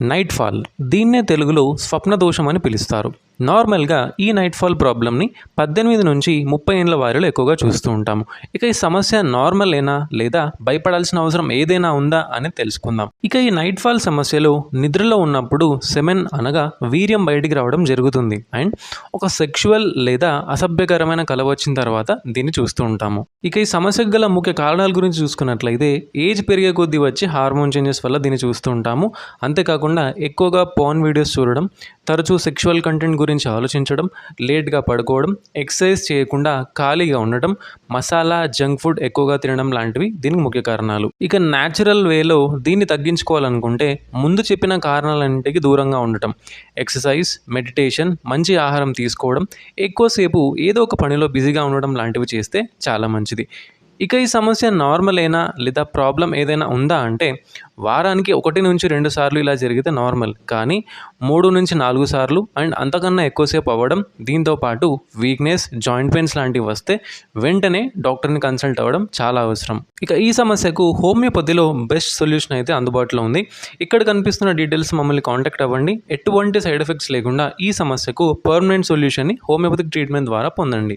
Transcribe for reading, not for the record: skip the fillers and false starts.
Night fall దీన్నే తెలుగులో స్వప్న దోషం అని పిలుస్తారు. నార్మల్గా ఈ నైట్ ఫాల్ ప్రాబ్లమ్ని 18 నుంచి 30 ఏళ్ళ వారిలో ఎక్కువగా చూస్తూ ఉంటాము. ఇక ఈ సమస్య నార్మలేనా లేదా భయపడాల్సిన అవసరం ఏదైనా ఉందా అని తెలుసుకుందాం. ఇక ఈ నైట్ ఫాల్ సమస్యలో నిద్రలో ఉన్నప్పుడు సెమెన్ అనగా వీర్యం బయటికి రావడం జరుగుతుంది. అండ్ ఒక సెక్షువల్ లేదా అసభ్యకరమైన కల వచ్చిన తర్వాత దీన్ని చూస్తూ ఉంటాము. ఇక ఈ సమస్యకు గల ముఖ్య కారణాల గురించి చూసుకున్నట్లయితే ఏజ్ పెరిగే కొద్దీ వచ్చే హార్మోన్ చేంజెస్ వల్ల దీన్ని చూస్తూ ఉంటాము. అంతేకాకుండా ఎక్కువగా పార్న్ వీడియోస్ చూడడం, తరచూ సెక్షువల్ కంటెంట్ గురించి ఆలోచించడం, లేట్గా పడుకోవడం, ఎక్సర్సైజ్ చేయకుండా ఖాళీగా ఉండటం, మసాలా జంక్ ఫుడ్ ఎక్కువగా తినడం లాంటివి దీనికి ముఖ్య కారణాలు. ఇక న్యాచురల్ వేలో దీన్ని తగ్గించుకోవాలనుకుంటే ముందు చెప్పిన కారణాలన్నింటికి దూరంగా ఉండటం, ఎక్సర్సైజ్, మెడిటేషన్, మంచి ఆహారం తీసుకోవడం, ఎక్కువసేపు ఏదో ఒక పనిలో బిజీగా ఉండడం లాంటివి చేస్తే చాలా మంచిది. ఇక ఈ సమస్య నార్మలేనా లేదా ప్రాబ్లం ఏదైనా ఉందా అంటే వారానికి 1 నుంచి 2 సార్లు ఇలా జరిగితే నార్మల్, కానీ 3 నుంచి 4 సార్లు అండ్ అంతకన్నా ఎక్కువసేపు అవ్వడం, దీంతోపాటు వీక్నెస్, జాయింట్ పెయిన్స్ లాంటివి వస్తే వెంటనే డాక్టర్ని కన్సల్ట్ అవ్వడం చాలా అవసరం. ఇక ఈ సమస్యకు హోమియోపతిలో బెస్ట్ సొల్యూషన్ అయితే అందుబాటులో ఉంది. ఇక్కడ కనిపిస్తున్న డీటెయిల్స్ మమ్మల్ని కాంటాక్ట్ అవ్వండి. ఎటువంటి సైడ్ ఎఫెక్ట్స్ లేకుండా ఈ సమస్యకు పర్మనెంట్ సొల్యూషన్ని హోమియోపతిక్ ట్రీట్మెంట్ ద్వారా పొందండి.